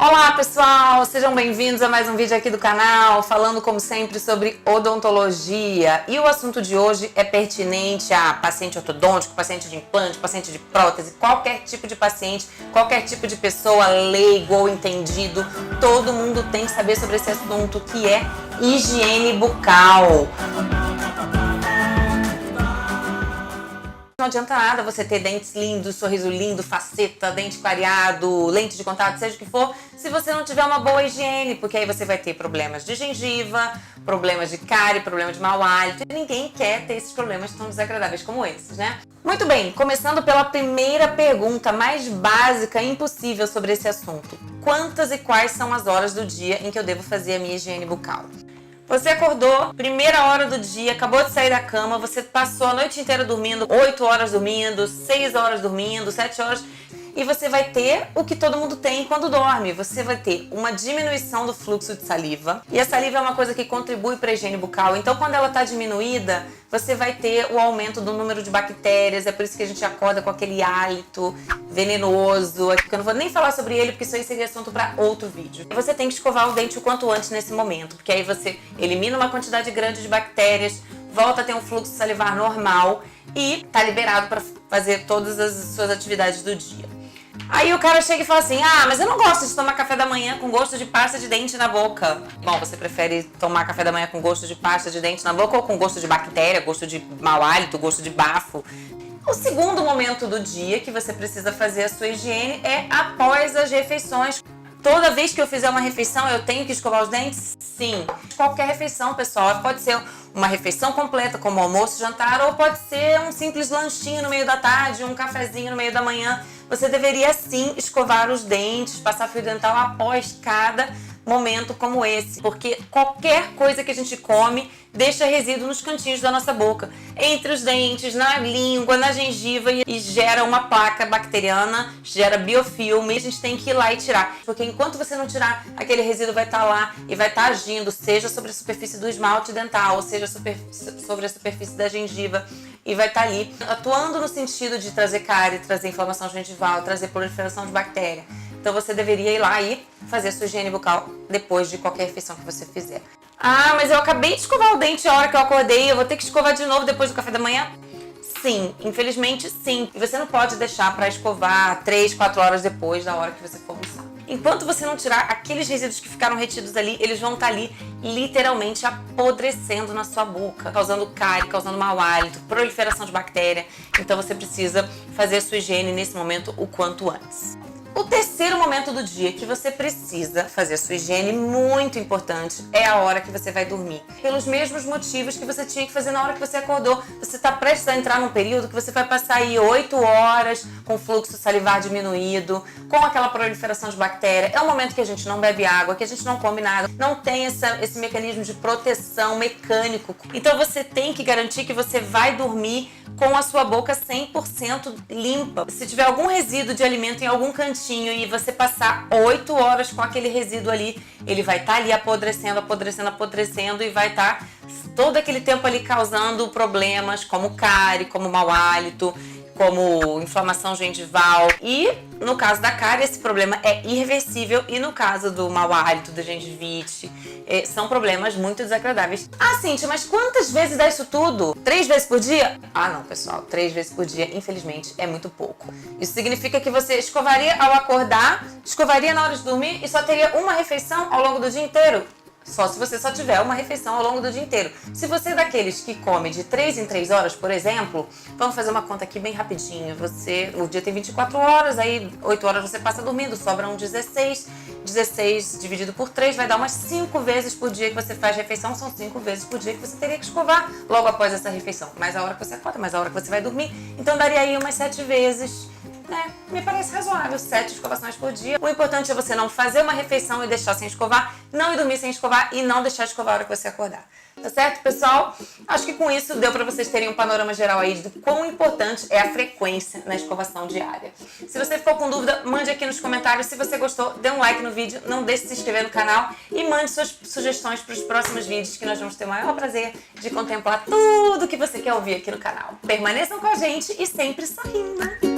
Olá pessoal, sejam bem-vindos a mais um vídeo aqui do canal, falando como sempre sobre odontologia. E o assunto de hoje é pertinente a paciente ortodôntico, paciente de implante, paciente de prótese, qualquer tipo de paciente, qualquer tipo de pessoa, leigo ou entendido. Todo mundo tem que saber sobre esse assunto que é higiene bucal. Não adianta nada você ter dentes lindos, sorriso lindo, faceta, dente clareado, lente de contato, seja o que for, se você não tiver uma boa higiene, porque aí você vai ter problemas de gengiva, problemas de cárie, problema de mau hálito, e ninguém quer ter esses problemas tão desagradáveis como esses, né? Muito bem, começando pela primeira pergunta mais básica e impossível sobre esse assunto. Quantas e quais são as horas do dia em que eu devo fazer a minha higiene bucal? Você acordou, primeira hora do dia, acabou de sair da cama, você passou a noite inteira dormindo, 8 horas dormindo, 6 horas dormindo, 7 horas, e você vai ter o que todo mundo tem quando dorme. Você vai ter uma diminuição do fluxo de saliva, e a saliva é uma coisa que contribui para a higiene bucal, então quando ela está diminuída, você vai ter o aumento do número de bactérias, é por isso que a gente acorda com aquele hálito venenoso, que eu não vou nem falar sobre ele, porque isso aí seria assunto para outro vídeo. Você tem que escovar o dente o quanto antes nesse momento, porque aí você elimina uma quantidade grande de bactérias, volta a ter um fluxo salivar normal e tá liberado para fazer todas as suas atividades do dia. Aí o cara chega e fala assim, mas eu não gosto de tomar café da manhã com gosto de pasta de dente na boca. Bom, você prefere tomar café da manhã com gosto de pasta de dente na boca ou com gosto de bactéria, gosto de mau hálito, gosto de bafo? O segundo momento do dia que você precisa fazer a sua higiene é após as refeições. Toda vez que eu fizer uma refeição, eu tenho que escovar os dentes? Sim. Qualquer refeição, pessoal, pode ser uma refeição completa, como almoço, jantar, ou pode ser um simples lanchinho no meio da tarde, um cafezinho no meio da manhã. Você deveria sim escovar os dentes, passar fio dental após cada momento como esse, porque qualquer coisa que a gente come deixa resíduo nos cantinhos da nossa boca, entre os dentes, na língua, na gengiva, e gera uma placa bacteriana, gera biofilme, e a gente tem que ir lá e tirar, porque enquanto você não tirar, aquele resíduo vai estar lá e vai estar agindo, seja sobre a superfície do esmalte dental, ou seja sobre a superfície da gengiva, e vai estar ali atuando no sentido de trazer cárie, trazer inflamação gengival, trazer proliferação de bactéria. Então você deveria ir lá e fazer a sua higiene bucal depois de qualquer refeição que você fizer. Mas eu acabei de escovar o dente a hora que eu acordei, eu vou ter que escovar de novo depois do café da manhã? Sim, infelizmente sim. E você não pode deixar para escovar 3, 4 horas depois da hora que você for almoçar. Enquanto você não tirar aqueles resíduos que ficaram retidos ali, eles vão estar ali literalmente apodrecendo na sua boca, causando cárie, causando mau hálito, proliferação de bactéria. Então você precisa fazer a sua higiene nesse momento o quanto antes. O terceiro momento do dia que você precisa fazer a sua higiene, muito importante, é a hora que você vai dormir. Pelos mesmos motivos que você tinha que fazer na hora que você acordou. Você está prestes a entrar num período que você vai passar aí 8 horas com fluxo salivar diminuído, com aquela proliferação de bactéria. É um momento que a gente não bebe água, que a gente não come nada, não tem esse mecanismo de proteção mecânico. Então você tem que garantir que você vai dormir com a sua boca 100% limpa. Se tiver algum resíduo de alimento em algum cantinho e você passar 8 horas com aquele resíduo ali, ele vai estar ali apodrecendo, apodrecendo, apodrecendo, e vai estar todo aquele tempo ali causando problemas como cárie, como mau hálito, como inflamação gengival. E no caso da cárie, esse problema é irreversível, e no caso do mau hálito, da gengivite, são problemas muito desagradáveis. Cíntia, mas quantas vezes dá isso tudo? 3 vezes por dia? Não, pessoal, 3 vezes por dia, infelizmente, é muito pouco. Isso significa que você escovaria ao acordar, escovaria na hora de dormir e só teria uma refeição ao longo do dia inteiro? Só se você só tiver uma refeição ao longo do dia inteiro. Se você é daqueles que come de 3 em 3 horas, por exemplo, vamos fazer uma conta aqui bem rapidinho. O dia tem 24 horas, aí 8 horas você passa dormindo, sobram 16. 16 dividido por 3 vai dar umas 5 vezes por dia que você faz refeição, são 5 vezes por dia que você teria que escovar logo após essa refeição. Mais a hora que você acorda, mais a hora que você vai dormir. Então daria aí umas 7 vezes. Me parece razoável, 7 escovações por dia. O importante é você não fazer uma refeição e deixar sem escovar, não ir dormir sem escovar e não deixar de escovar a hora que você acordar. Tá certo, pessoal? Acho que com isso deu pra vocês terem um panorama geral aí do quão importante é a frequência na escovação diária. Se você ficou com dúvida, mande aqui nos comentários. Se você gostou, dê um like no vídeo, não deixe de se inscrever no canal e mande suas sugestões para os próximos vídeos, que nós vamos ter o maior prazer de contemplar tudo que você quer ouvir aqui no canal. Permaneçam com a gente e sempre sorrindo!